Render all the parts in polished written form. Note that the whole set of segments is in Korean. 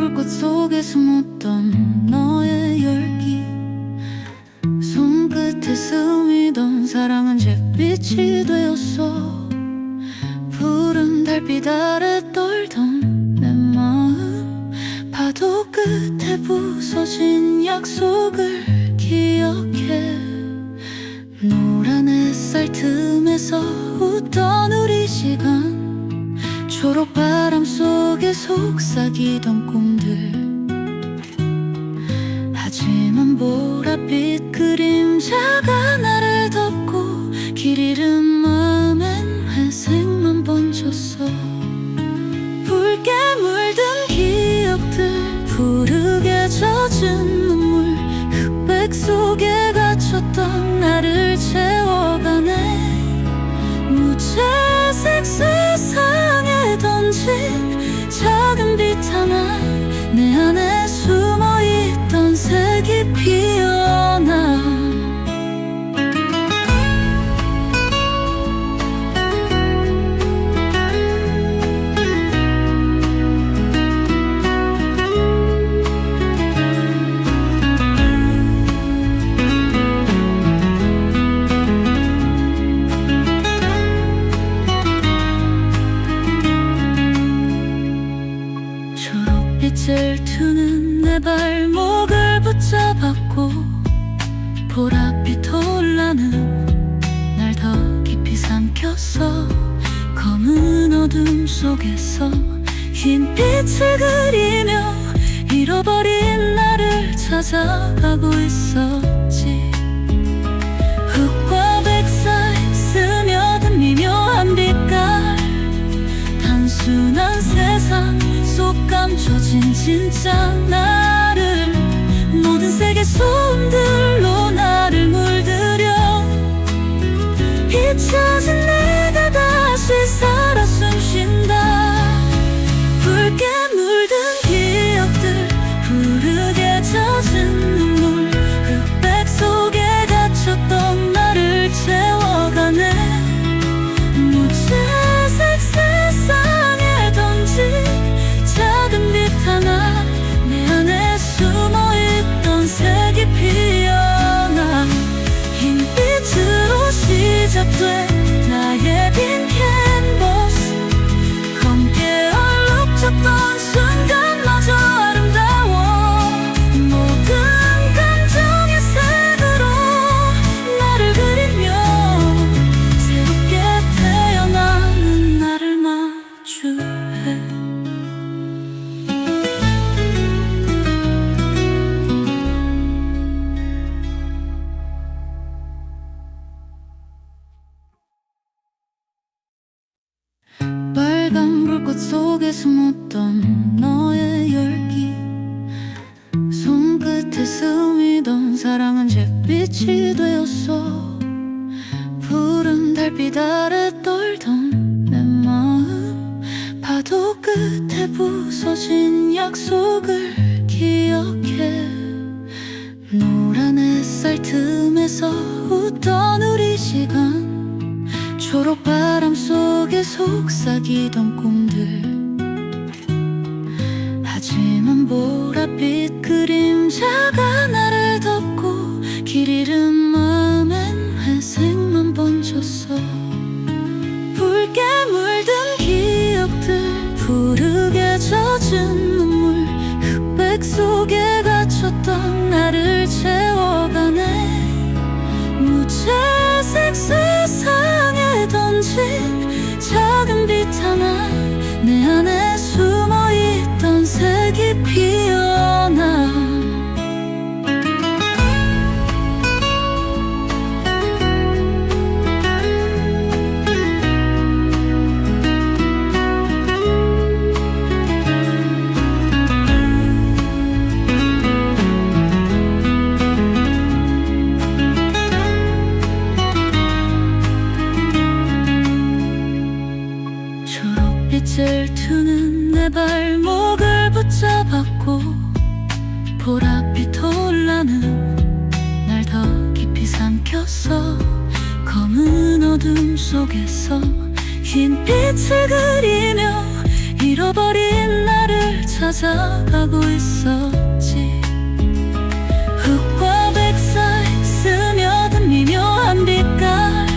불꽃 속에 숨었던 너의 열기, 손끝에 스미던 사랑은 잿빛이 되었어. 푸른 달빛 아래 떨던 내 마음, 파도 끝에 부서진 약속을 기억해. 노란 햇살 틈에서 웃던 우리 시간, 초록바람 속에 속삭이던 꿈들. 하지만 보랏빛 그림자가 나를 덮고 길 잃은 마음엔 회색만 번졌어. 붉게 물든 기억들, 푸르게 젖은 눈물, 흑백 속에 갇혔던 나를 채워가네. 무채색 세상에 던진 작은 빛 하나, 내 안에 숨어있던 색이 피어나. 초록빛을 투는 내 발목을 붙잡았고, 보랏빛 올라는 날 더 깊이 삼켰어. 검은 어둠 속에서 흰 빛을 그리며 잃어버린 나를 찾아가고 있었지. 흙과 백 사이 스며든 미묘한 빛깔, 단순한 세상 속 감춰진 진짜 나를, 모든 색의 소음들로 나를 물들여 잊혀진 내가 다시 살아 숨쉰다. 붉게 물든 기억들, 푸르게 젖은 눈물, 흑백 속에 갇혔던 나를 채워가네. 무채색 세상에 던진 작은 빛 하나, 내 안에 숨어있던 색이 피어나. 흰빛으로 시작된 나의 빈 캔버스, 검게 얼룩졌던 순간마저 아름다워. 모든 감정의 색으로 나를 그리며 새롭게 태어나는 나를 마주해. 빨간 불꽃 속에 숨었던 너의 열기, 손끝에 스미던 사랑은 잿빛이 되었어. 푸른 달빛 아래 떨던 내 마음, 파도 끝에 부서진 약속을 기억해. 노란 햇살 틈에서 웃던 우리 시간, 초록바람 속에 속삭이던 꿈들. 하지만 보랏빛 그림자가 나를 덮고 길 잃은 마음엔 회색만 번졌어. 붉게 물든 기억들, 푸르게 젖은 눈물, 흑백 속에 갇혔던 나를 채워가네. 무채색 세상에 던진 작은 빛 하나, 내 안에 숨어있던 색이 피어나. 초록빛을 투는 내 발목을 붙잡았고, 보랏빛 올라는 날 더 깊이 삼켰어. 검은 어둠 속에서 흰 빛을 그리며 잃어버린 나를 찾아 찾아가고 있었지. 흙과 백사이 스며든 미묘한 빛깔,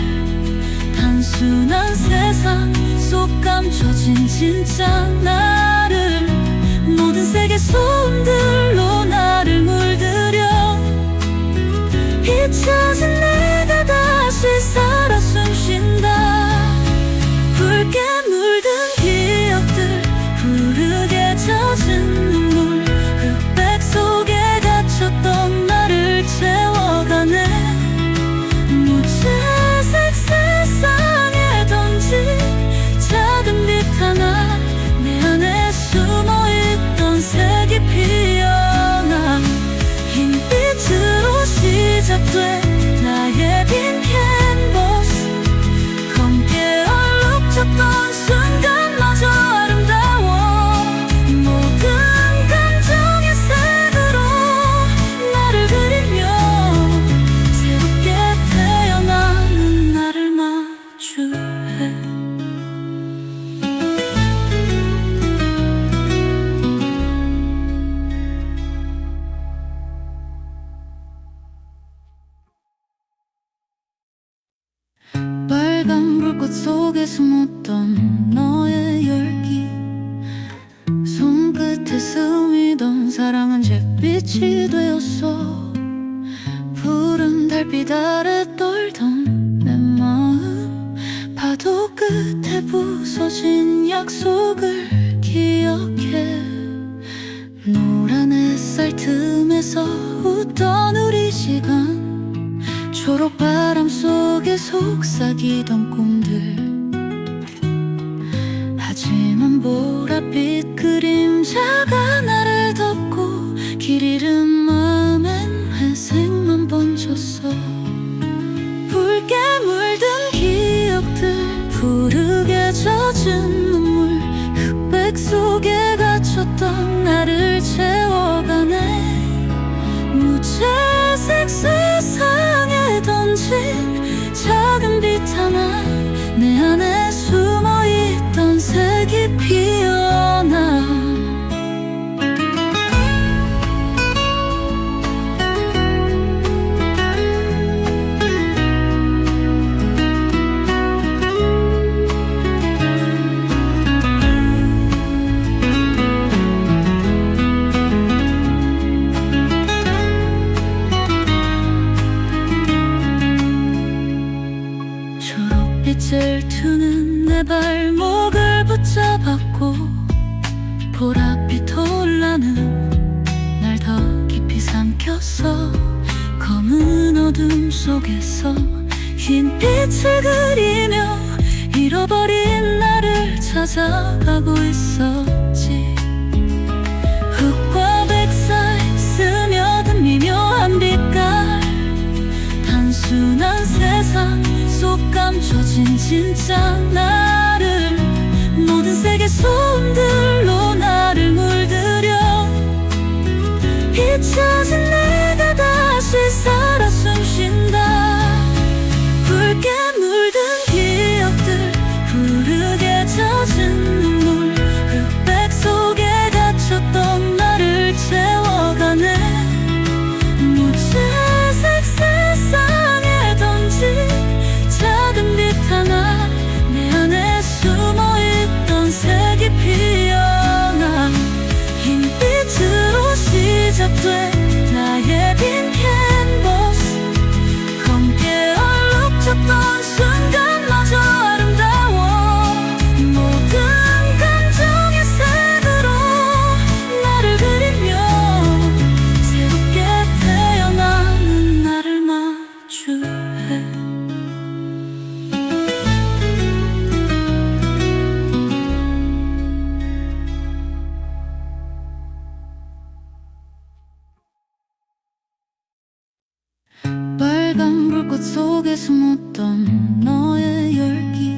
단순한 세상 속 감춰진 진짜 나를, 모든 세계 소음들로 나를 물들여 잊혀진 내가 다시 살아 숨쉰다. 붉게 물든 기억들, 푸르게 젖은 눈물, 흑백 속에 갇혔던 나를 채워가네. 무채색 세상에 던진 작은 빛 하나, 내 안에 숨어있던 색이 피어나. 흰빛으로 시작돼 나의 빈 캔버스, 검게 얼룩졌던 순간마저 아름다워. 모든 감정의 색으로 나를 그리며 새롭게 태어나는 나를 마주해. 빨간 불꽃 속에 숨었던 너의 열기, 손끝에 스미던 사랑은 잿빛이 되었어. 푸른 달빛 아래 떨던 내 마음, 파도 끝에 부서진 약속을 기억해. 노란 햇살 틈에서 웃던 우리 시간, 초록바람 속에 속삭이던 꿈들. 하지만 보랏빛 그림자가 나를 덮고 길 잃은 마음엔 회색만 번졌어. 붉게 물든 기억들, 푸르게 젖은 눈물, 흑백 속에 갇혔던 나를 채워가네. 무채색 세상에 던진 작은 빛 하나, 내 안에 숨어있던 색이 피어나. 초록빛을 투는 내 발목을 붙잡았고, 보랏빛 올라는 날 더 깊이 삼켰어. 검은 어둠 속에서 흰빛을 그리며 잃어버린 나를 찾아가고 있었지. 흙과 백사이 스며든 미묘한 빛깔, 단순한 세상 속 감춰진 진짜 나를, 모든 세계 소음들로 나를 물들여 잊혀진 내가 다시 살아 숨쉰다. 붉게 물든 기억들, 푸르게 젖은 눈물, 흑백 속에 갇혔던 나를 채워가네. 무채색 세상에 던진 작은 빛 하나, 내 안에 숨어있던 색이 피어나. 흰빛으로 시작돼 나의 빈 캔버스, 검게 얼룩졌던 순간마저 아름다워. 모든 감정의 색으로 나를 그리며 새롭게 태어나는 나를 마주해. 빨간 불꽃 속에 숨었던 너의 열기,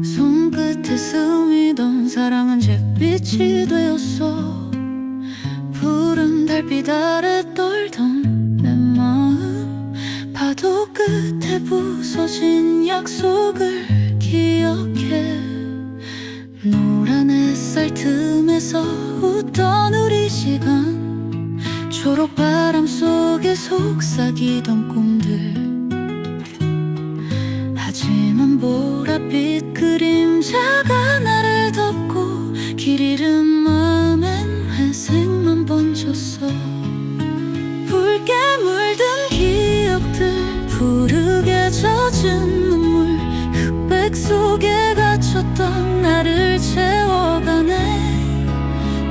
손끝에 스미던 사랑은 잿빛이 되었어. 푸른 달빛 아래 떨던 내 마음, 파도 끝에 부서진 약속을 기억해. 노란 햇살 틈에 틈에서 웃던 우리 시간, 초록바람 속에 속삭이던 꿈들. 하지만 보랏빛 그림자가 나를 덮고 길 잃은 마음엔 회색만 번졌어. 붉게 물든 기억들, 푸르게 젖은 눈물, 흑백 속에 갇혔던 나를 채워가네.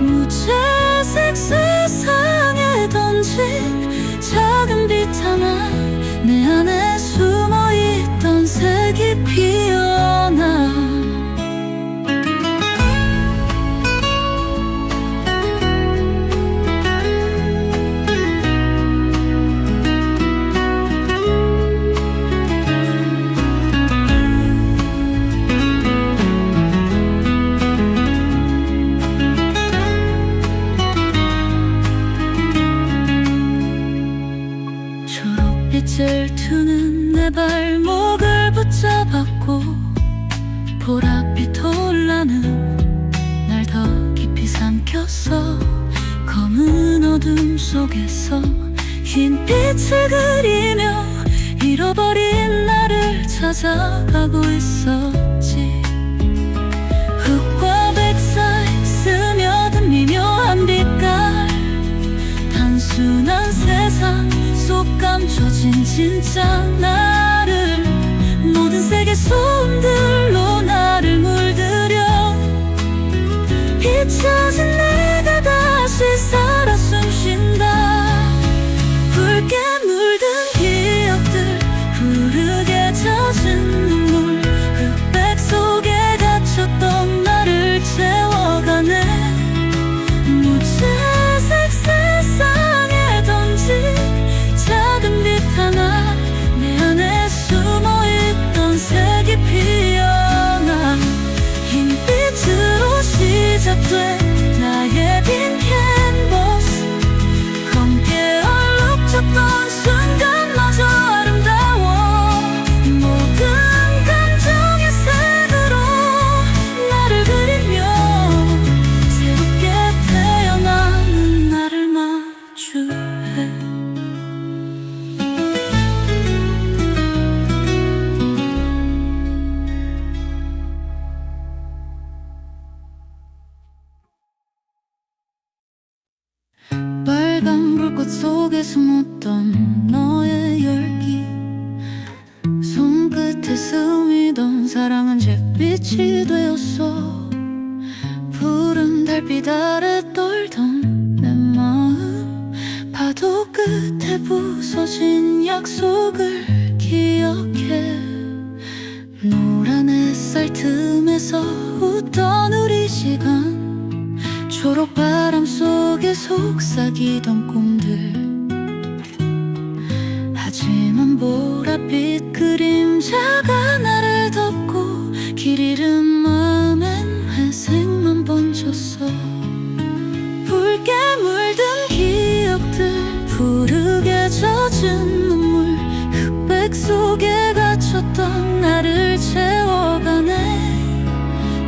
무채색 세상에 던진 작은 빛 하나, 내 안에 숨어있던 색이 피어나. 초록빛을 투는 내 발목을 붙잡았고, 보랏빛 올라는 날 더 깊이 삼켰어. 검은 어둠 속에서 흰 빛을 그리며 잃어버린 나를 찾아가고 있었지. 흙과 백 사이 스며든 미묘한 빛깔, 단순한 세상 속 감춰진 진짜 나를, 모든 색의 소음들로 나를 물들여 잊혀진 내가 다시 살아 숨쉰다. 붉게 물든 기억들, 푸르게 젖은 눈물, 흑백 속에 갇혔던 나를 채워가네. 무채색 세상에 던진 작은 빛 하나, 내 안에 숨어있던 색이 피어나. 흰빛으로 시작된 나의 빈 캔버스, 검게 얼룩졌던 순간마저 아름다워. 모든 감정의 색으로 나를 그리며 새롭게 태어나는 나를 마주해. 빨간 불꽃 속에 숨었던 너의 열기, 손끝에 스미던 사랑은 잿빛이 되었어. 푸른 달빛 아래 떨던 내 마음, 파도 끝에 부서진 약속을 기억해. 노란 햇살 틈에서 웃던 우리 시간, 초록바람 속에 속삭이던 꿈들. 하지만 보랏빛 그림자가 나를 덮고 길 잃은 마음엔 회색만 번졌어. 붉게 물든 기억들, 푸르게 젖은 눈물, 흑백 속에 갇혔던 나를 채워가네.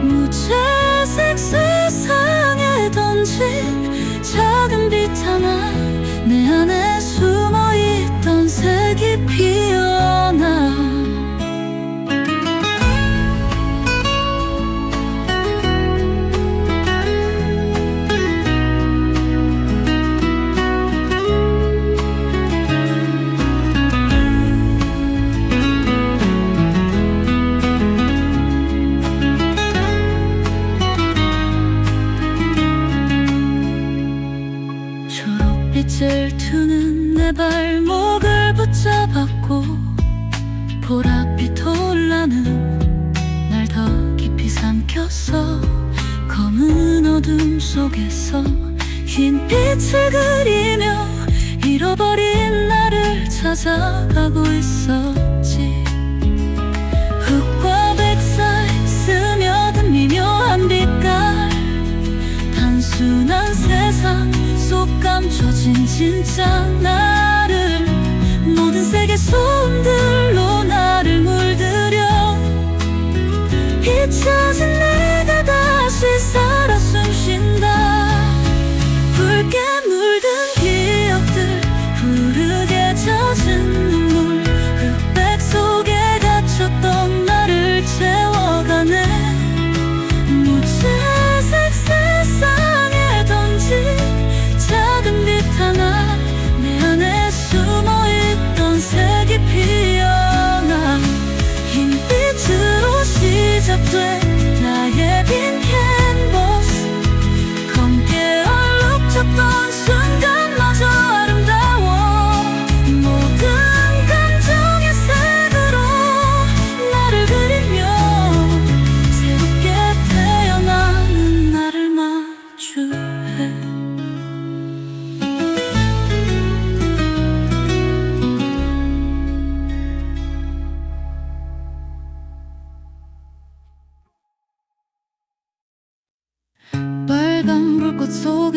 무채색 세상에 던진 작은 빛 하나, 내 안에 숨어있던 색이 피어나. 초록빛을 투는 내 발목을 붙잡았고, 보랏빛 올라는 날 더 깊이 삼켰어. 검은 어둠 속에서 흰 빛을 그리며 잃어버린 나를 찾아가고 있었지. 흙과 백 사이 스며든 미묘한 빛깔, 단순한 세상 속 감춰진 진짜 나를, 모든 색의 소음들로 나를 물들여 잊혀진 내가 다시 살아 숨쉰다.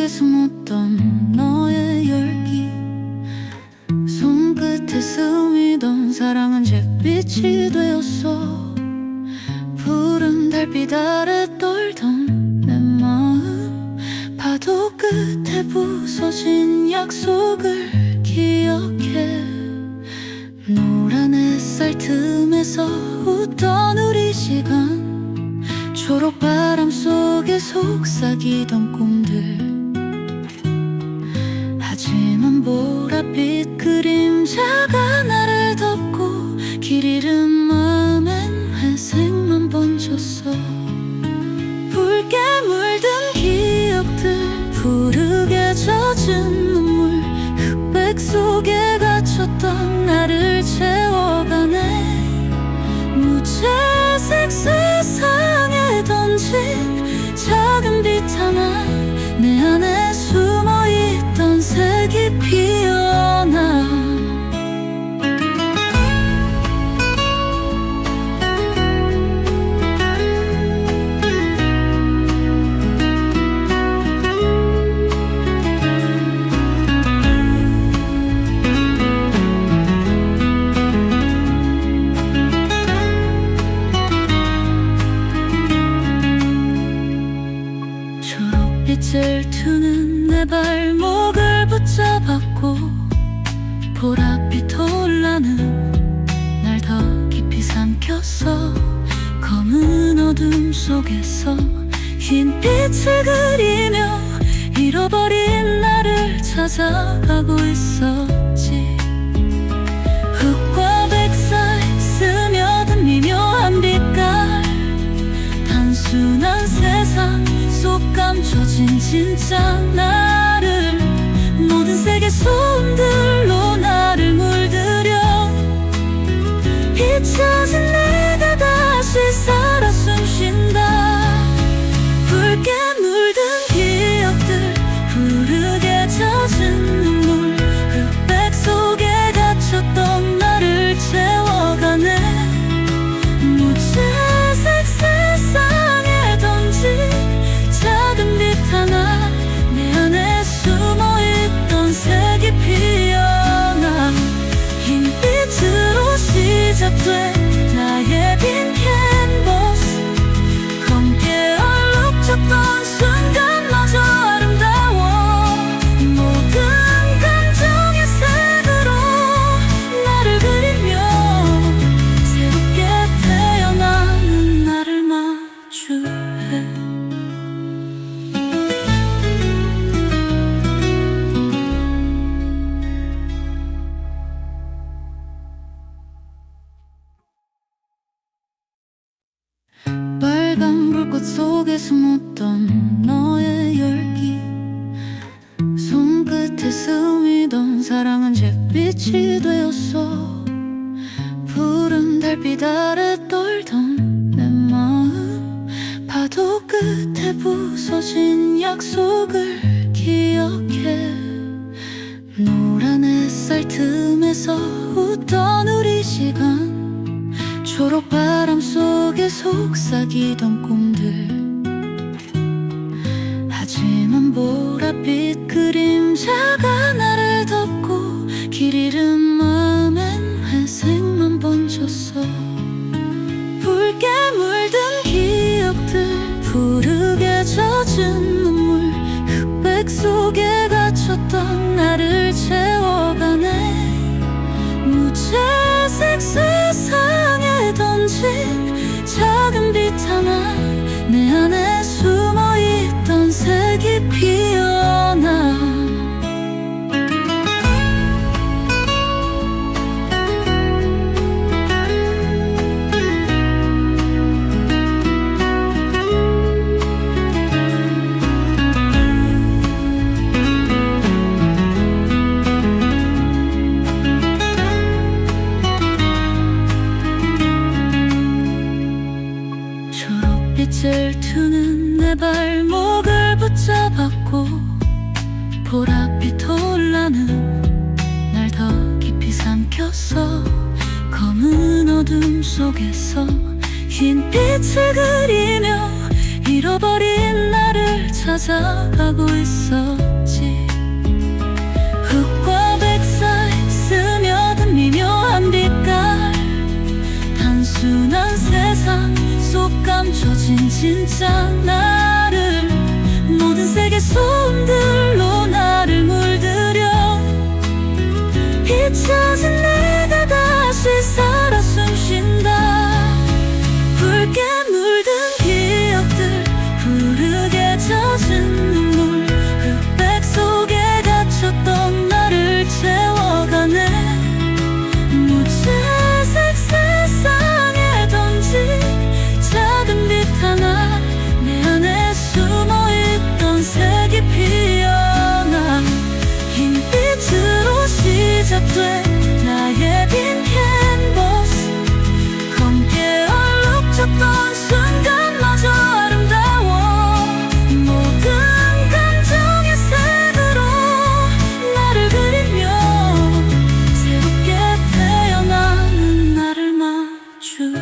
속에 숨었던 너의 열기, 손끝에 스미던 사랑은 잿빛이 되었어. 푸른 달빛 아래 떨던 내 마음, 파도 끝에 부서진 약속을 기억해. 노란 햇살 틈에서 웃던 우리 시간, 초록바람 속에 속삭이던 꿈들. 하지만 보랏빛 그림자가 나를 덮고 길 잃은 마음엔 회색만 번졌어. 붉게 물든 기억들, 푸르게 젖은 눈물, 흑백 속에 갇혔던 나를 채워가네. 무채색 세상에 던진 작은 빛 하나, 내 안에 숨어있던 색이 피어나. 초록빛을 투는 내 발목을 붙잡았고, 보랏빛 올라는 날 더 깊이 삼켰어. 검은 어둠 속에서 흰 빛을 그리며 잃어버린 나를 찾아가고 있었지. 흙과 백 사이 스며든 미묘한 빛깔, 단순한 세상 속 감춰진 진짜 나를, 모든 색의 소음들로 나를 물들여 잊혀진 내가 다시 살아 숨쉰다. 붉게 물든 기억들, 푸르게 젖은 눈물, 흑백 속에 갇혔던 나를 채워가네. 무채색 세상에 던진 작은 빛 하나, 내 안에 숨어있던 색이 피어나. 흰빛으로 시작된 나의 빈 캔버스, 검게 얼룩졌던 순간마저 아름다워. 모든 감정의 색으로 나를 그리며 새롭게 태어나는 나를 마주해. 빨간 불꽃 속에 숨었던 너의 열기, 손끝에 스미던 사랑은 잿빛이 되었어. 푸른 달빛 아래 떨던 내 마음, 파도 끝에 부서진 약속을 기억해. 노란 햇살 틈에서 웃던 우리 시간, 초록바람 속에 속삭이던 꿈들. 하지만 보랏빛 그림자가 나를 덮고 길 잃은 마음엔 회색만 번졌어. 붉게 물든 기억들, 푸르게 젖은 눈물, 흑백 속에 갇혔던 나를 채워가네. 무채색 세상에 던진 작은 빛 하나, 내 안에 숨어있던 색이 피어나. 빛을 투는 내 발목을 붙잡았고, 보랏빛 올라는 날 더 깊이 삼켰어. 검은 어둠 속에서 흰 빛을 그리며 잃어버린 나를 찾아가고 있었지. 흙과 백사이 스며든 미묘한 빛깔, 단순한 세상 속 감춰진 진짜 나를, 모든 세계 소음들로 나를 물들여 잊혀진 내가 다시 살아 숨쉰다. 붉게 물든 기억들, 푸르게 젖은 눈물, 흑백 속에 갇혔던 나를 채워가네. 무채색 세상에 던진 작은 빛 하나, 내 안에 숨어있던 색이 피어나. 흰빛으로 시작돼 나의 빈 캔버스, 검게 얼룩졌던 순간마저 아름다워. 모든 감정의 색으로 나를 그리며 새롭게 태어나는 나를 마주해.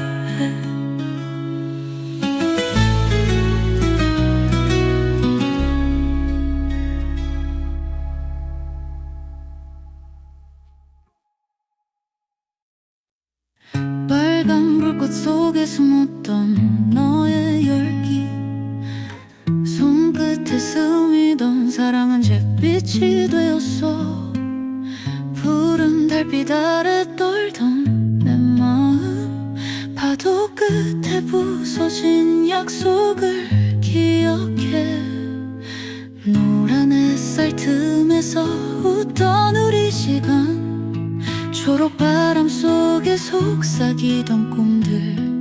빨간 불꽃 속에 숨었던 너의 열기, 손끝에 스미던 사랑은 잿빛이 되었어. 푸른 달빛 아래 떨던 내 마음, 파도 끝에 부서진 약속을 기억해. 노란 햇살 틈에서 웃던 우리 시간, 초록바람 속에 속삭이던 꿈들.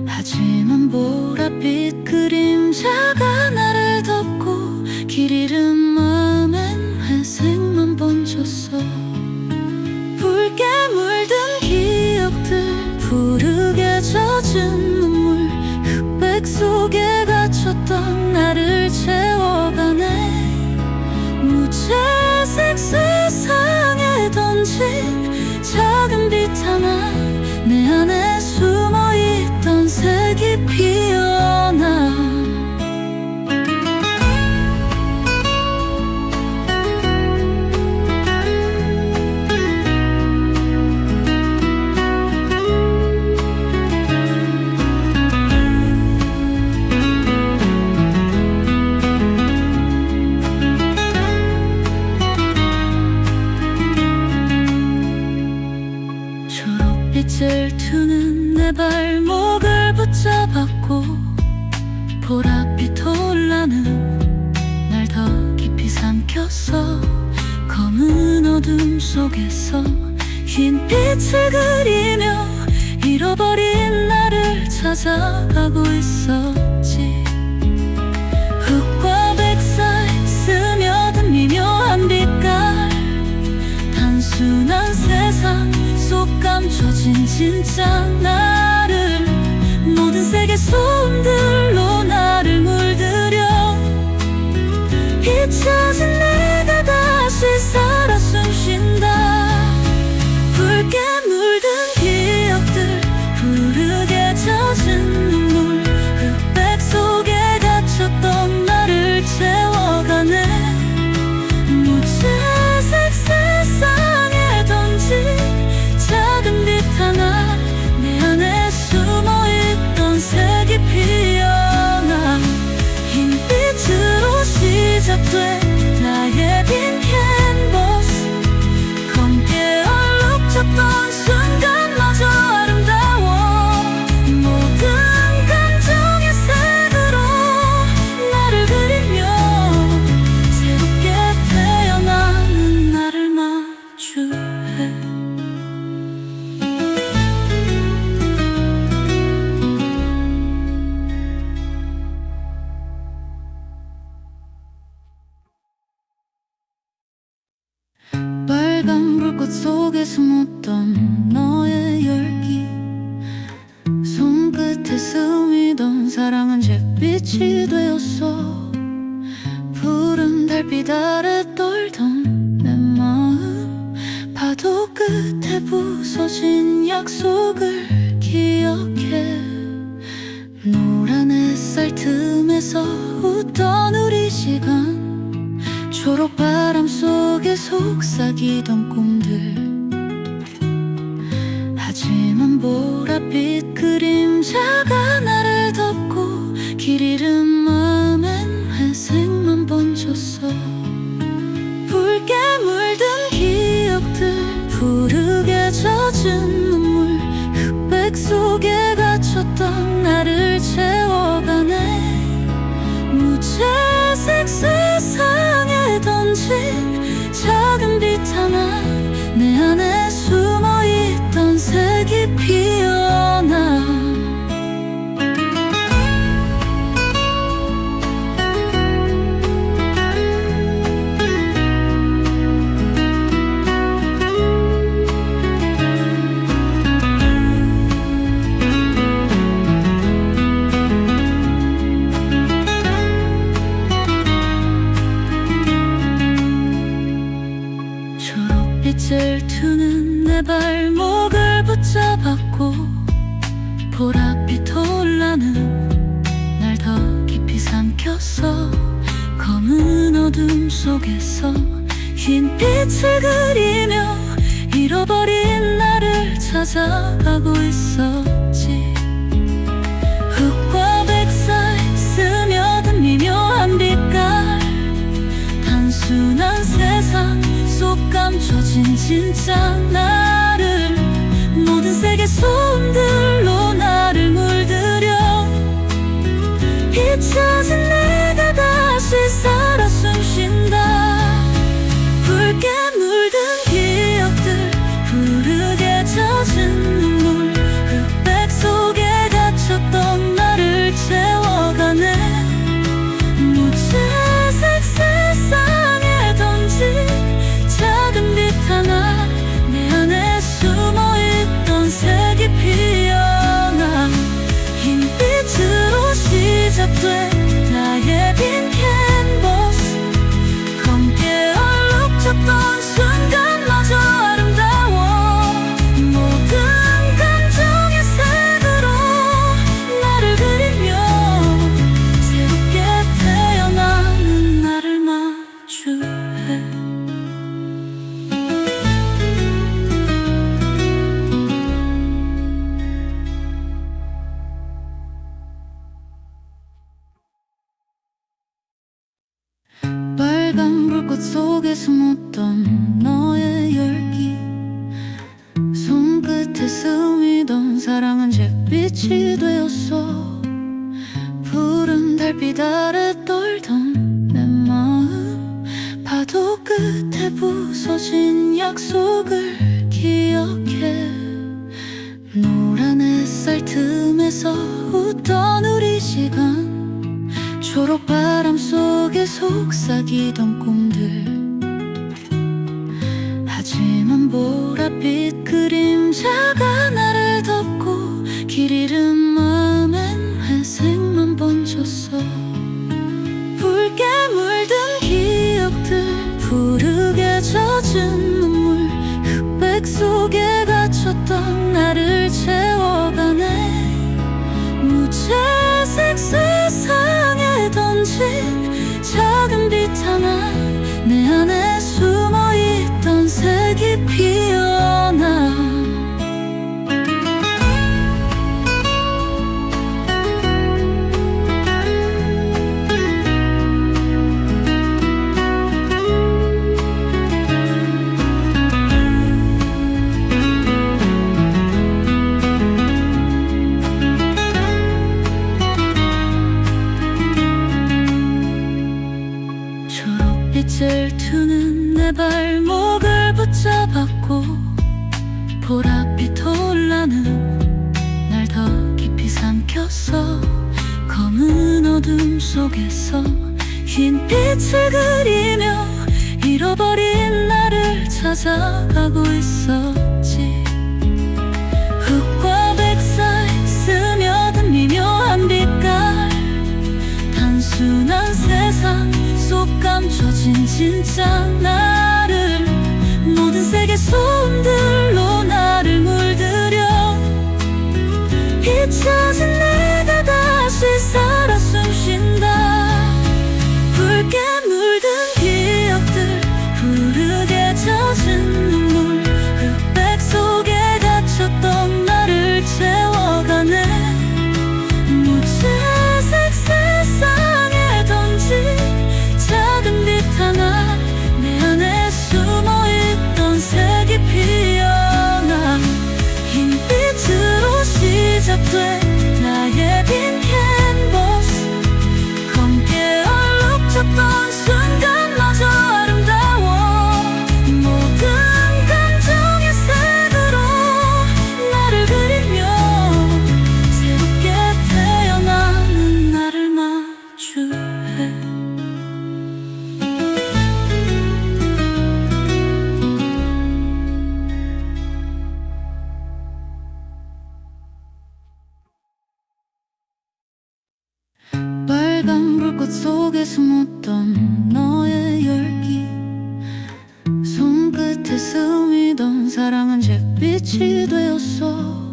하지만 보랏빛 그림자가 나를 덮고 길 잃은 마음엔 회색만 번졌어. 붉게 물든 기억들, 푸르게 젖은 눈물, 흑백 속에 갇혔던 나를 채워가네. 무채색 세상에 던진 작은 빛 하나, 내 안에 숨어있던 색이 피어나. 초록빛을 투는 내 발목을 붙잡았고, 보랏빛 올라는 날 더 깊이 삼켰어. 검은 어둠 속에서 흰빛을 그리며 잃어버린 나를 찾아가고 있었지. 흙과 백사이 스며든 미묘한 빛깔, 단순한 세상 속 감춰진 진짜 나를, 모든 세계 소음들로 나를 물들여 잊혀진 내가 다시 살아 숨쉰다. 붉게 물든 기억들, 푸르게 젖은 눈물, 흑백 속에 갇혔던 나를 채워가네. 무채색 세상에 던진 작은 빛 하나, 내 안에 숨어있던 색이 피어나. 흰빛으로 시작돼 나의 빈 캔버스, 검게 얼룩졌던 순간마저 아름다워. 모든 감정의 색으로 나를 그리며 새롭게 태어나는 나를 마주해. 빨간 불꽃 속에 숨었던 너의 열기, 손끝에 스미던 사랑은 잿빛이 되었어. 푸른 달빛 아래 떨던 내 마음, 파도 끝에 부서진 약속을 기억해. 노란 햇살 틈에 틈에서 웃던 우리 시간, 초록바람 속에 속삭이던 꿈들. 하지만 보랏빛 그림자가 나를 덮고 길 잃은 마음엔 회색만 번졌어. 붉게 물든 기억들, 푸르게 젖은 눈물, 흑백 속에 갇혔던 나를 채워가네. 무채색 세상에 던진 작은 빛 하나, 내 안에 숨어있던 색이 피어나. 초록빛을 투는 내 발목을 붙잡았고, 보랏빛 올라는 날 더 깊이 삼켰어. 검은 어둠 속에서 흰 빛을 그리며 잃어버린 나를 찾아가고 있었지. 흙과 백 사이 스며든 미묘한 빛깔, 단순한 세상 속 감춰진 진짜 나를, 모든 색의 소음들로 나를 물들여 잊혀진 내가 다시 살아 숨쉰다. 붉게 물든 기억들, 푸르게 젖은 눈물, 흑백 속에 갇혔던 나를 채워가네. 무채색 세상에 던진 작은 빛 하나, 내 안에 숨어있던 색이 피어나. 흰빛으로 시작된 나의 빈 캔버스, 검게 얼룩졌던 순간마저 아름다워. 모든 감정의 색으로 나를 그리며 새롭게 태어나는 나를 마주해. 빨간 불꽃 속에 숨었던 너의 열기, 손끝에 스미던 사랑은 잿빛이 되었어. 푸른 달빛 아래 떨던 내 마음, 파도 끝에 부서진 약속을 기억해. 노란 햇살 틈에서 웃던 우리 시간, 초록바람 속에 속삭이던 꿈들. 하지만 보랏빛 그림자가 나를 덮고 길 잃은 마음엔 회색만 번졌어. 붉게 물든 기억들, 푸르게 젖은 눈물, 흑백 속에 갇혔던 나를 채워가네. 무채색 세상에 던진 작은 빛 하나, 내 안에 숨어있던 색이 피어나. 빛을 투는 내 발목을 붙잡았고, 보랏빛 올라는 날 더 깊이 삼켰어. 검은 어둠 속에서 흰 빛을 그리며 잃어버린 나를 찾아가고 있었지. 흙과 백 사이 스며든 미묘한 빛깔, 단순한 세상 속 감춰진 진짜 나를, 모든 색의 소음들로 나를 물들여 잊혀진 내가 다시 살아 숨쉰다. 숨었던 너의 열기, 손끝에 스미던 사랑은 잿빛이 되었어.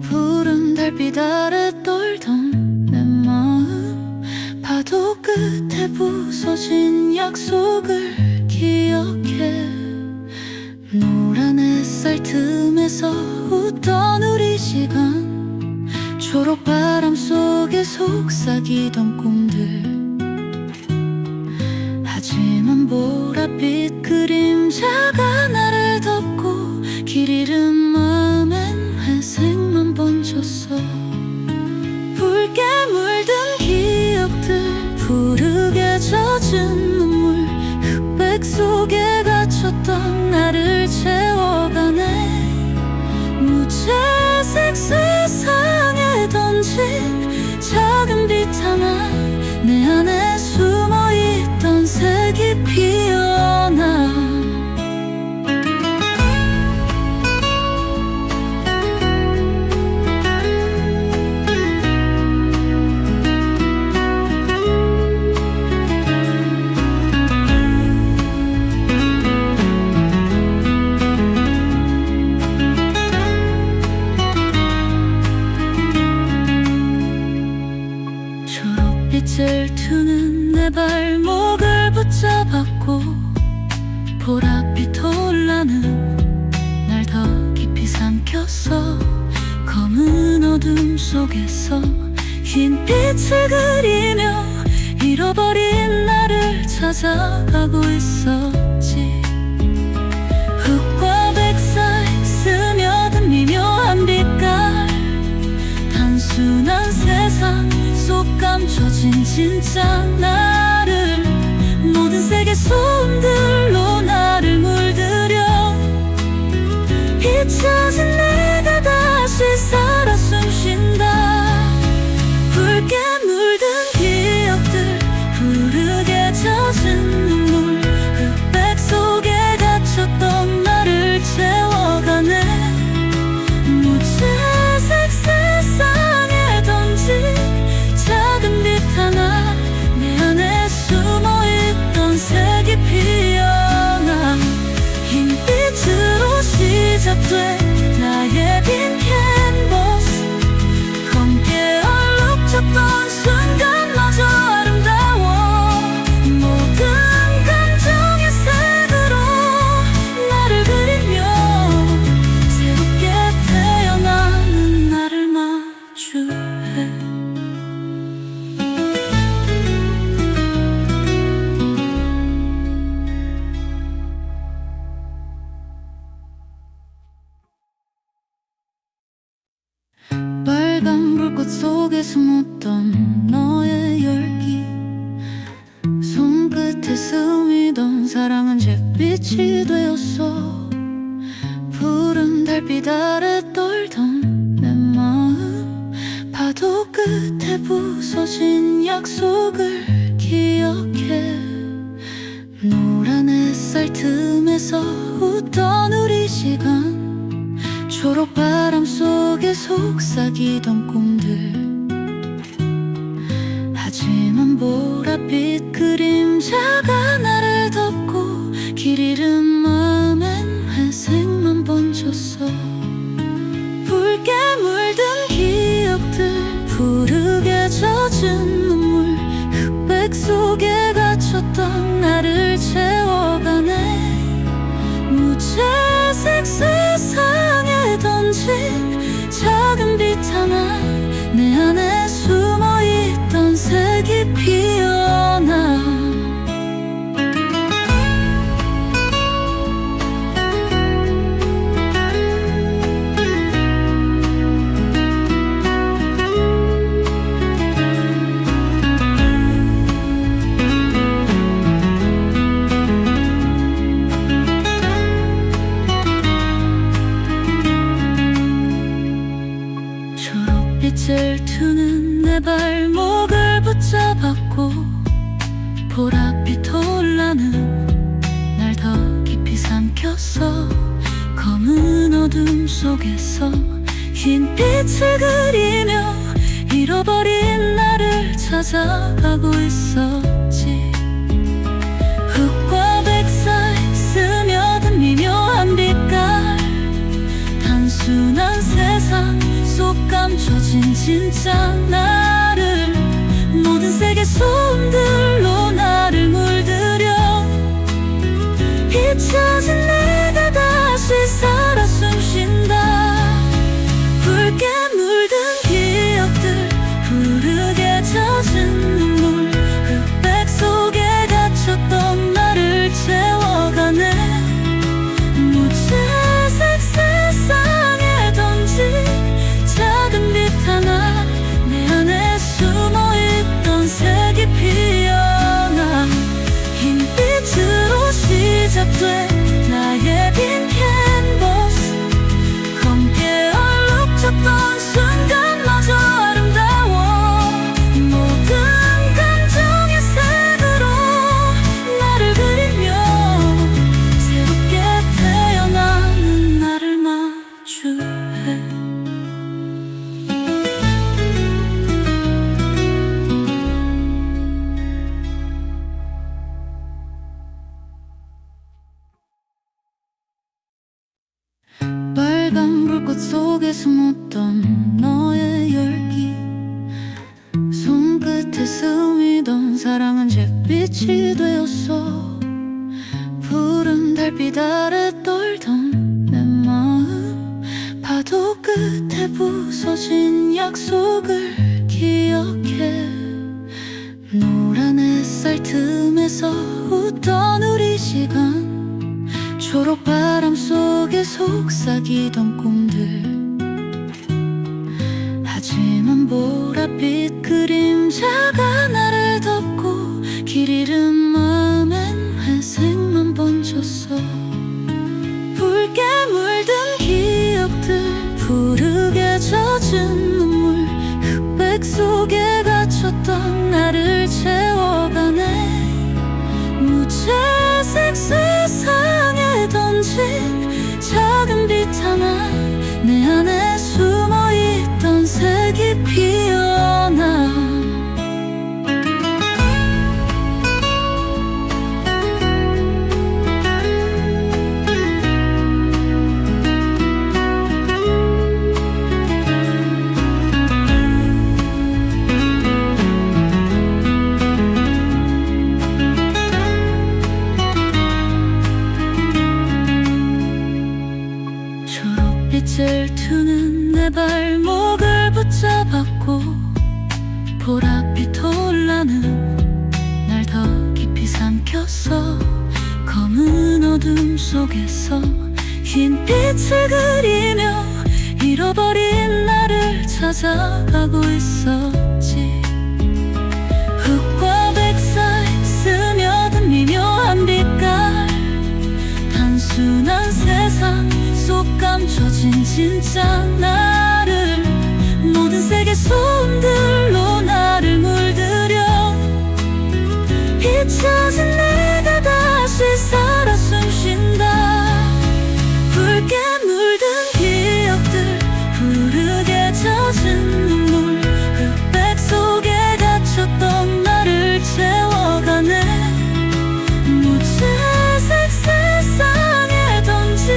푸른 달빛 아래 떨던 내 마음, 파도 끝에 부서진 약속을 기억해. 노란 햇살 틈에서 웃던 우리 시간, 초록바람 속에 속삭이던 꿈들. 하지만 보랏빛 그림자가 나를 덮고 길 잃은 마음엔 회색만 번졌어. 붉게 물든 기억들, 푸르게 젖은 눈물, 흑백 속에 갇혔던 나를 채워가네. 무채색 세상에 던진 작은 빛 하나, 내 안에 숨어있던 색이 피어나. 초록빛을 투는 내 발목을 붙잡았고, 보랏빛 올라는 날 더 깊이 삼켰어. 검은 어둠 속에서 흰 빛을 그리며 잃어버린 나를 찾아가고 있었지. 흙과 백 사이 스며든 미묘한 빛깔, 단순한 세상 속 감춰진 진짜 나를, 모든 색의 소음들로 나를 물들여 잊혀진 내가 다시 살아 숨쉰다. 붉게 물든 기억들, 푸르게 젖은 눈물, 흑백 속에 갇혔던 나를 채워가네. 무채색 세상에 던진 작은 빛 하나, 내 안에 숨어있던 색이 피어나. 흰빛으로 시작돼 나의 빈 캔버스, 검게 얼룩졌던 순간마저 아름다워. 모든 감정의 색으로 나를 그리며 새롭게 태어나는 나를 마주해. 빨간 불꽃 속에 숨었던 너의 열기, 손끝에 스미던 사랑은 잿빛이 되었어. 푸른 달빛 아래 떨던 내 마음, 파도 끝에 부서진 약속을 기억해. 노란 햇살 틈에서 웃던 우리 시간, 초록바람 속에 속삭이던 꿈들. 하지만 보랏빛 그림자가 나를 덮고 길 잃은 마음엔 회색만 번졌어. 붉게 물든 기억들, 푸르게 젖은 눈물, 흑백 속에 갇혔던 나를 채워가네. 무채색 세상에 던진 작은 빛 하나, 내 안에 숨어있던 색이 피어나. 빛을 투는 내 발목을 붙잡았고, 보랏빛 올라는 날 더 깊이 삼켰어. 검은 어둠 속에서 흰 빛을 그리며 잃어버린 나를 찾아가고 있었지. 진짜 나를 모든 색의 소음들로 나를 물들여 잊혀진 내가 다시 살아 숨쉰다. 붉게 물든 기억들 푸르게 젖은 눈물 흑백 속에 갇혔던 나를 채워가네. 무채색 세상에 던진 작은 빛 하나 내 안에 숨어있던 색이 피어나 흰빛으로 시작돼 나의 빈 캔버스 검게 얼룩졌던 순간마저 아름다워. 모든 감정의 색으로 나를 그리며 새롭게 태어나는 나를 마주해. 빨간 불꽃 속에 숨었던 너의 열기 손끝에 스미던 사랑은 잿빛이 되었어. 푸른 달빛 아래 떨던 내 마음 파도 끝에 부서진 약속을 기억해. 노란 햇살 틈에서 웃던 우리 시간 초록바람 속에 속삭이던 꿈들. 하지만 보랏빛 그림자가 나를 덮고 길 잃은 마음엔 회색만 번졌어. 붉게 물든 기억들 푸르게 젖은 눈물 흑백 속에 갇혔던 나를 채워가네. 무채색 세상에 던진 작은 빛 하나 내 안에 숨어있던 색이 피어나 빛을 투는 내 발목을 붙잡았고 보랏빛 올라는 날 더 깊이 삼켰어. 검은 어둠 속에서 흰 빛을 그리며 잃어버린 나를 찾아가고 있었지. 흙과 백 사이 스며든 미묘한 빛깔 단순한 세상 속 감춰진 진짜 나를 모든 색의 소음들로 나를 물들여 잊혀진 내가 다시 살아 숨쉰다. 붉게 물든 기억들 푸르게 젖은 눈물 흑백 속에 갇혔던 나를 채워가네. 무채색 세상에 던진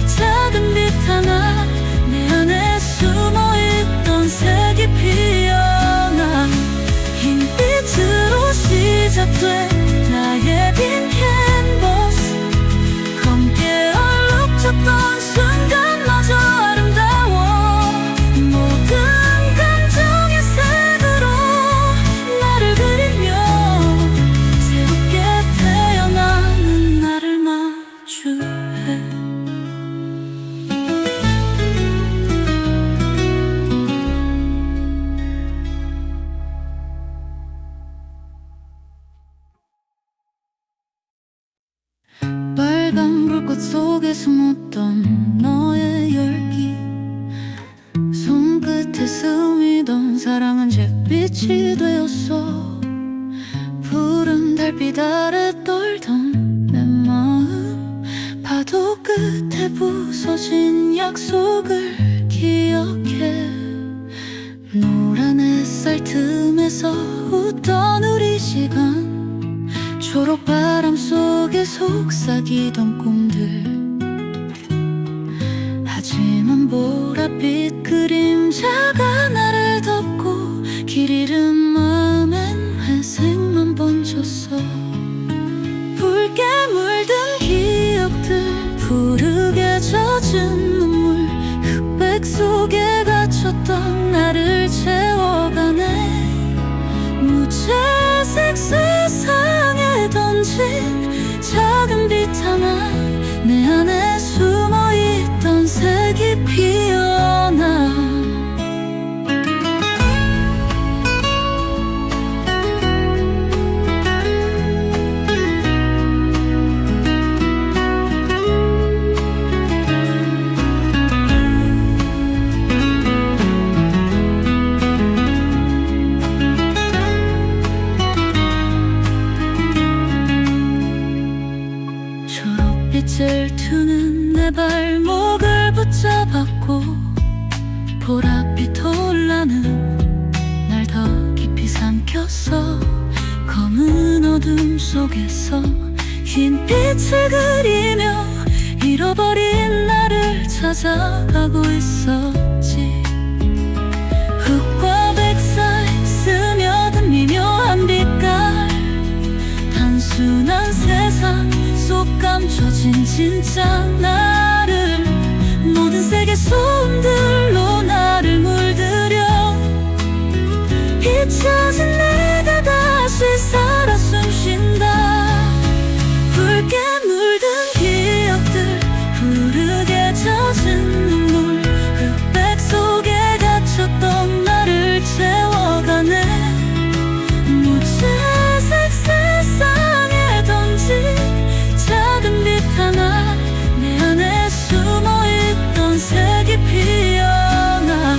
작은 빛 하나 내 안에 숨어있던 색이 피어나 흰빛으로 시작돼 나의 빈 캔버스 검게 얼룩졌던 순간마저 아름다워. 모든 감정의 색으로 나를 그리며 새롭게 태어나는 나를 마주해. 빨간 불꽃 속에 숨었던 너의 열기 손끝에 스미던 사랑은 잿빛이 되었어. 푸른 달빛 아래 떨던 내 마음 파도 끝에 부서진 약속을 기억해. 노란 햇살 틈에서 웃던 우리 시간 초록바람 속에 속삭이던 꿈들. 하지만 보랏빛 그림자가 나를 멈췄어. 붉게 물든 기억들, 푸르게 젖은 눈물, 흑백 속에 갇혔던 나를 채워가네. 무채색 세상에 던진 작은 빛 하나, 내 안에 숨어있던 색이 피어나. 초록빛을 투는 내 발목을 붙잡았고, 보랏빛 올라는 날 더 깊이 삼켰어. 검은 어둠 속에서 흰 빛을 그리며 잃어버린 나를 찾아가고 있었지. 흙과 백 사이 스며든 미묘한 빛깔, 단순한 세상 속 감춰진 진짜 나를, 모든 색의 소음들로 나를 물들여 잊혀진 내가 다시 살아 숨쉰다. 붉게 물든 기억들, 푸르게 젖은 눈물, 흑백 속에 갇혔던 나를 채워가네. 무채색 세상에 던진 작은 빛 하나, 내 안에 숨어있던 색이 피어나.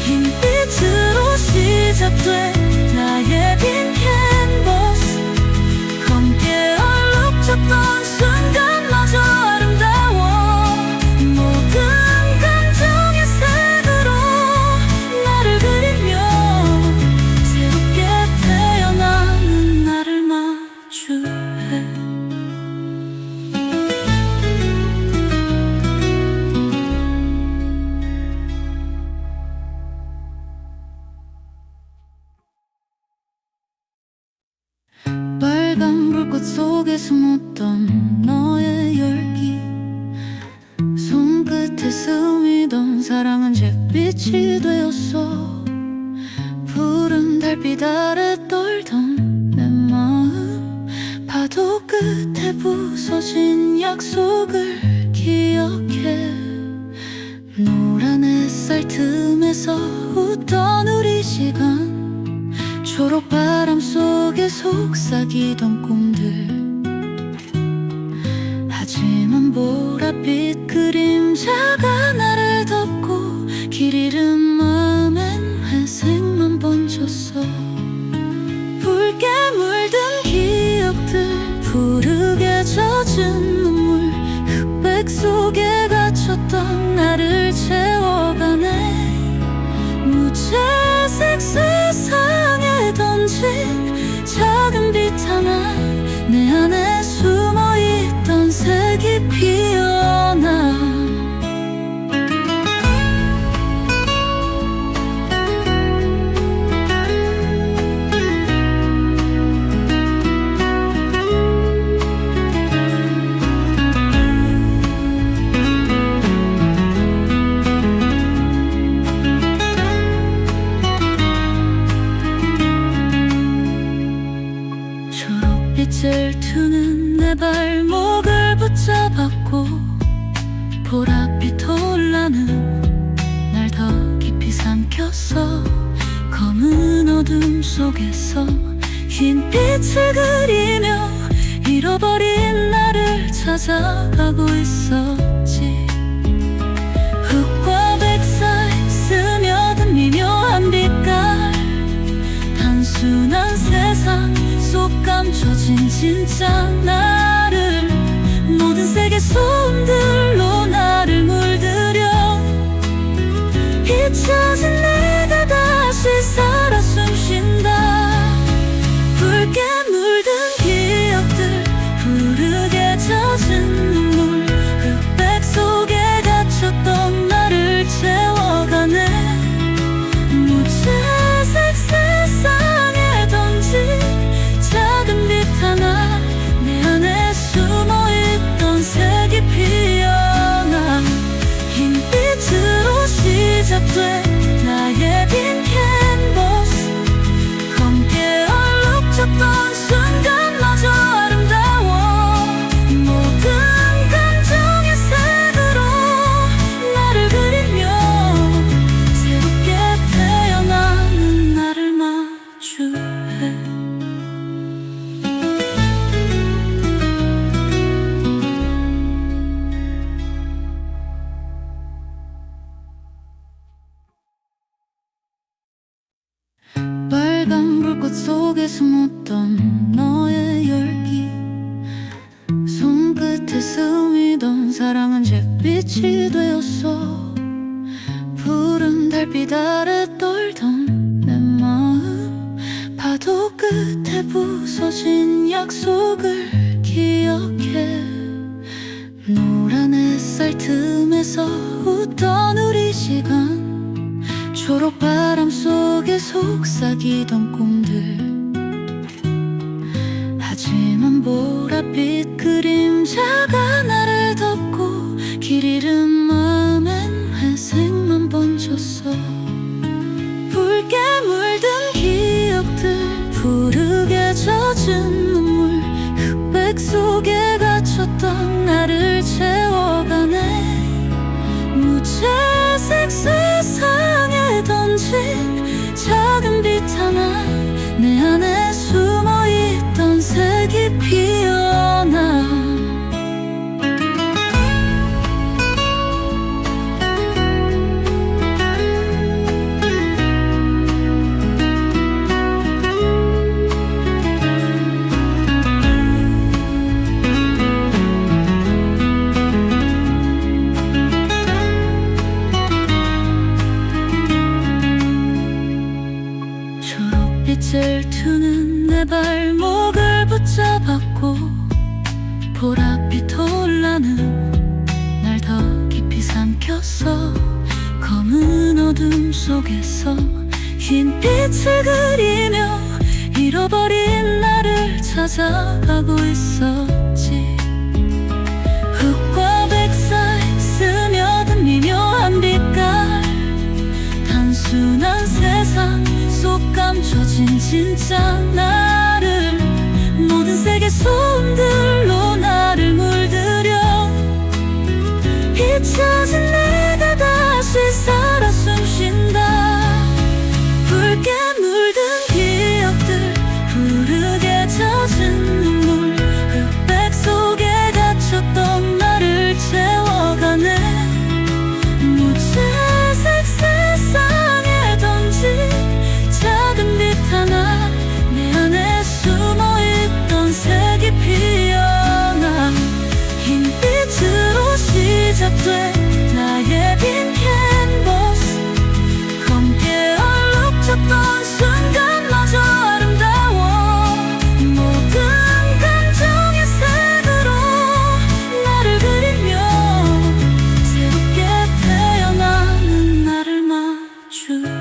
흰빛으로 시작된 나의 빈 캔버스, 검게 얼룩졌던 순간마저 아름다워. 모든 감정의 색으로 나를 그리며 새롭게 태어나는 나를 마주해. 빨간 불꽃 속에 숨었던 너의 열기, 손끝에 스미던 사랑은 잿빛이 되었어. 푸른 달빛 아래 떨던 내 마음, 파도 끝에 부서진 약속을 기억해. 노란 햇살 틈에서 웃던 우리 시간, 초록바람 속에 속삭이던 꿈들. 하지만 보랏빛 그림자가 나를 덮고 길 잃은 마음엔 회색만 번졌어. 붉게 물든 기억들, 푸르게 젖은 눈물, 흑백 속에 갇혔던 나를 채워가네. 무채색 세상에 던진 작은 빛 하나, 내 안에 숨어있던 색이 피어나. 빛을 투는 내 발목을 붙잡았고, 보랏빛 올라는 날 더 깊이 삼켰어. 검은 어둠 속에서 흰 빛을 그리며 잃어버린 나를 찾아가고 있었지. 흙과 백 사이 스며든 미묘한 빛깔, 단순한 세상 속 감춰진 진짜 나를, 모든 색의 소음들로 나를 물들여 잊혀진 내가 다시 살아 숨쉰다. 붉게 물든 기억들, 푸르게 젖은 눈물, 흑백 속에 갇혔던 나를 채워가네. 무채색 세상에 던진 작은 빛 사랑은 잿빛이 되었어. 푸른 달빛 아래 떨던 내 마음, 파도 끝에 부서진 약속을 기억해. 노란 햇살 틈에서 웃던 우리 시간, 초록바람 속에 속삭이던 꿈들. 하지만 보랏빛 그림자가 나를 덮고 길 잃은 마음엔 회색만 번졌어. 붉게 물든 기억들, 푸르게 젖은 눈물, 흑백 속에 갇혔던 나를 채워가네. 무채색 세상에 던진 작은 빛 하나, 내 안에 숨어있던 색이 피어나. 초록빛을 투는 내 발목을 붙잡았고, 보랏빛 올라는 날 더 깊이 삼켰어. 검은 어둠 속에서 흰 빛을 그리며 잃어버린 나를 찾아가고 있었지. 흙과 백 사이 스며든 미묘한 빛깔, 단순한 세상 속 감춰진 진짜 나를, 모든 색의 소음들로 나를 물들여 잊혀진 내가 다시 살아 숨쉰다. 붉게 물든 기억들, 푸르게 젖은 눈물, 흑백 속에 갇혔던 나를 채워가네. 무채색 세상에 던진 작은 빛 하나, 내 안에 숨어있던 색이 피어나. 흰빛으로 시작된 나의 빈 캔버스, 검게 얼룩졌던 순간마저 아름다워. 모든 감정의 색으로 나를 그리며 새롭게 태어나는 나를 마주해.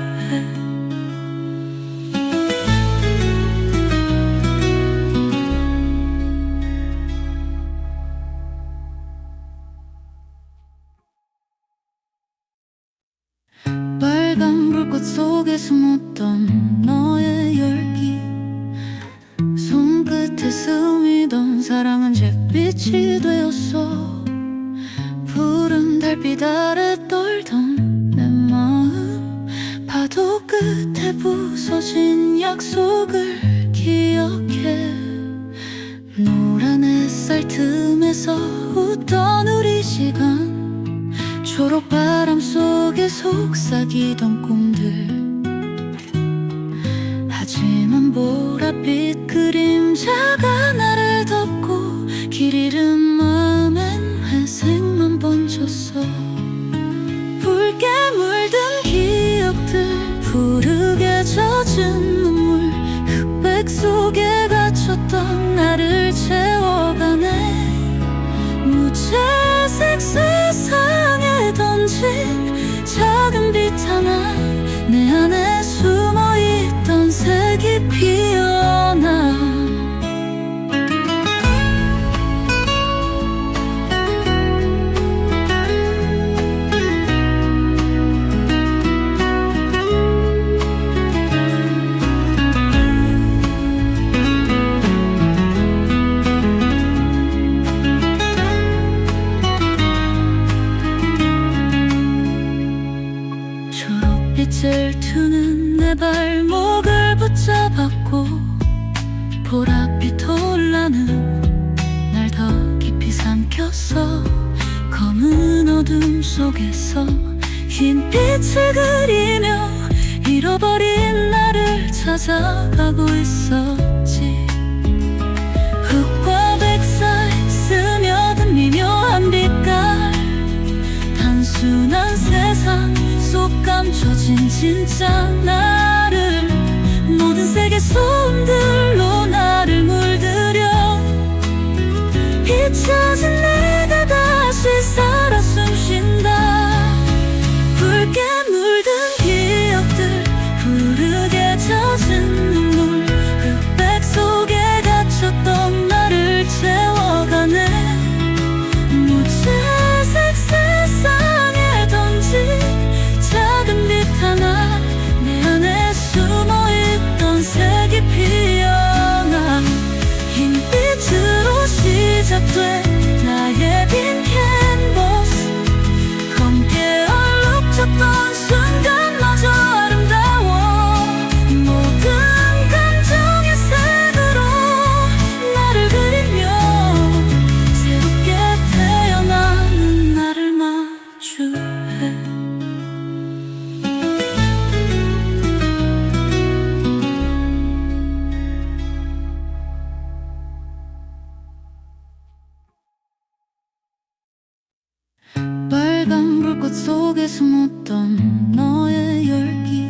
빨간 불꽃 속에 숨었던 너의 열기, 손끝에 스미던 사랑은 잿빛이 되었어. 푸른 달빛 아래 떨던 내 마음, 파도 끝에 부서진 약속을 기억해. 노란 햇살 틈에서 웃던 우리 시간, 초록바람 속에 속삭이던 꿈들. 하지만 보랏빛 그림자가 나를 덮고 길 잃은 마음엔 회색만 번졌어. 붉게 물든 기억들, 푸르게 젖은 눈물, 흑백 속에 갇혔던 나를 채워가네. 무채색 세상에 던진 작은 빛 하나, 내 안에 숨어있던 색이 피어나. 초록빛을 투는 내 발목을 붙잡았고, 보랏빛 올라는 날 더 깊이 삼켰어. 검은 어둠 속에서 흰 빛을 그리며 잃어버린 나를 찾아가고 있었지. 흙과 백 사이 스며든 미묘한 빛깔, 감춰진 진짜 나를 모든 색의 소음들로 나를 물들여 잊혀진 내가 다시 살아 숨쉰다. 붉게 물든 기억들 부르게 젖은 눈물 흑백 속에 갇혔던 나를 채워가네. 무채색 세상에 던진 작은 빛 하나 내 안에 숨어있던 색이 피어나 흰빛으로 시작돼 나의 빈 캔버스 검게 얼룩졌던 순간마저 아름다워 모든 감정의 색으로 나를 그리며 새롭게 태어나는 나를 마주해. 빨간 불꽃 속에 숨었던 너의 열기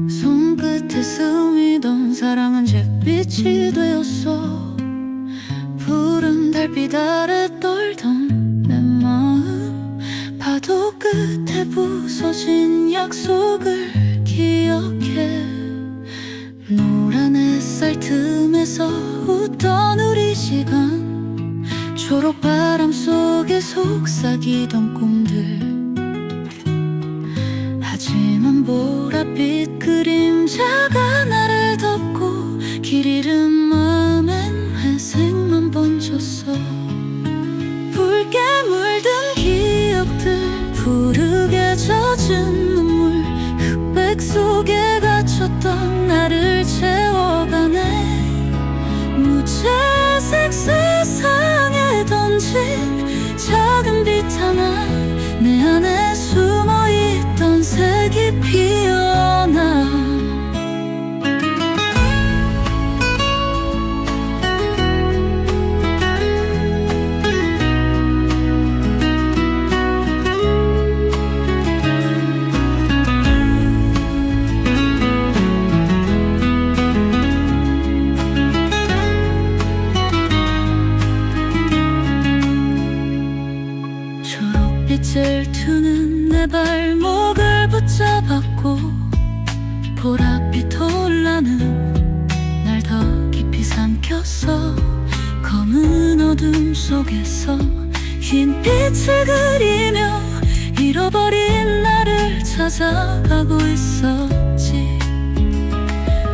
손끝에 스미던 사랑은 잿빛이 되었어. 푸른 달빛 아래 떨던 내 마음 파도 끝에 부서진 약속을 기억해. 노란 햇살 틈에서 웃던 우리 시간 초록바람 속에 속삭이던 꿈들. 하지만 보랏빛 그림자가 나를 덮고 길 잃은 마음엔 회색만 번졌어. 붉게 물든 기억들 푸르게 젖은 눈물 흑백 속에 갇혔던 나를 채워가네. 무채색 세상에 던진 작은 빛 하나 내 안에 숨어있던 색이 피어나 빛을 투는 내 발목을 붙잡았고 보랏빛 올라는 날 더 깊이 삼켰어. 검은 어둠 속에서 흰 빛을 그리며 잃어버린 나를 찾아가고 있었지.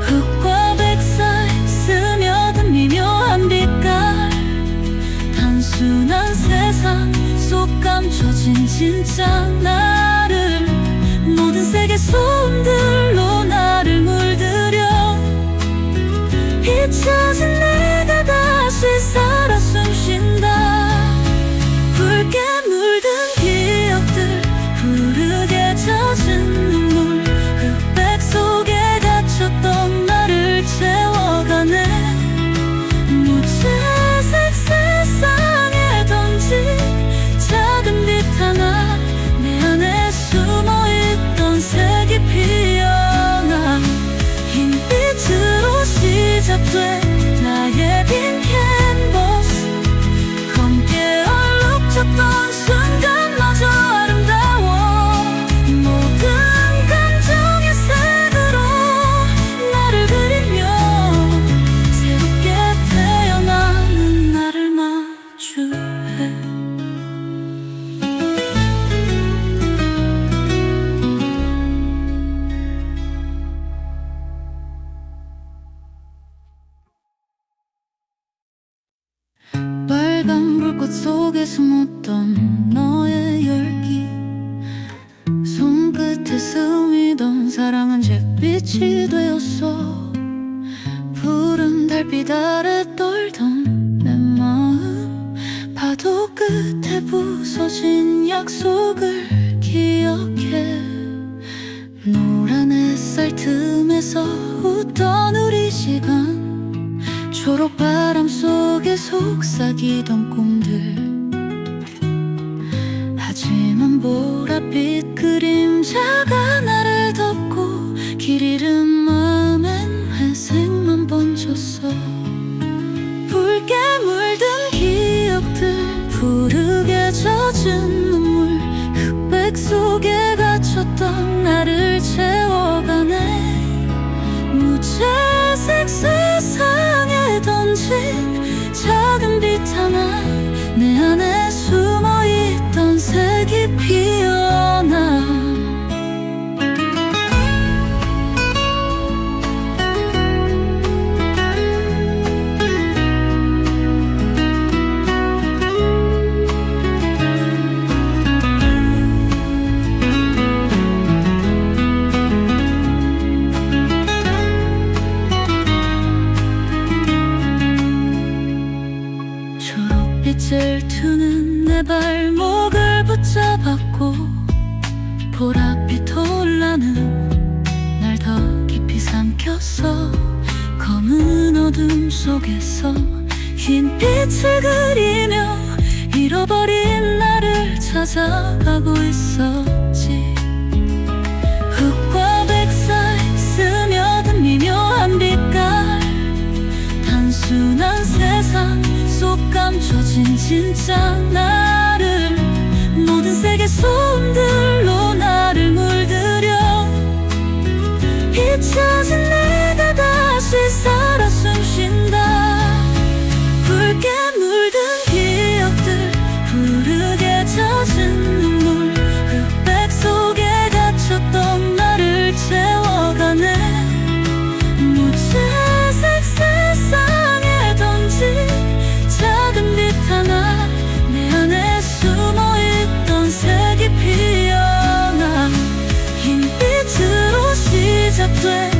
흙과 백 사이 스며든 미묘한 빛깔 단순한 세상 속 감춰진 진짜 나를 모든 색의 소음들로 나를 물들여 잊혀진 내가 다시 살아 숨쉰다. 붉게 물든 기억들 푸르게 젖은 눈물 흑백 속에 갇혔던 나를 채워가네. 무채색 세상에 던진 작은 빛 하나 내 안에 숨어있던 색이 피어나 흰빛으로 시작돼 나의 빈 캔버스 검게 얼룩졌던 순간마저 아름다워 모든 감정의 색으로 나를 그리며 새롭게 태어나는 나를 마주해. 빨간 불꽃 속에 숨었던 너의 열기 손끝에 스미던 사랑은 잿빛이 되었어. 푸른 달빛 아래 떨던 내 마음 파도 끝에 부서진 약속을 기억해. 노란 햇살 틈에서 웃던 우리 시간 초록바람 속에 속삭이던 꿈들. 하지만 보랏빛 그림자가 젖은 눈물 흑백 속에 갇혔던 나를 채워가네. 무채색 세상에 던진 작은 빛 하나, 내 안에 숨어있던 색이 피어나. 초록빛을 투는 내 발목을 붙잡았고, 보랏빛 올라는 날 더 깊이 삼켰어. 검은 어둠 속에서 흰 빛을 그리며 잃어버린 나를 찾아가고 있었지. 흙과 백 사이 스며든 미묘한 빛깔, 단순한 세상 속 감춰진 진짜 나를, 모든 색의 소음들로 나를 물들여 잊혀진 내가 다시 살아 숨쉰다. 붉게 물든 기억들, 푸르게 젖은 눈물 흑백 속에 갇혔던 나를 채워가네. 무채색 세상에 던진 작은 빛 하나, 내 안에 숨어있던 색이 피어나. 흰 빛으로 시작돼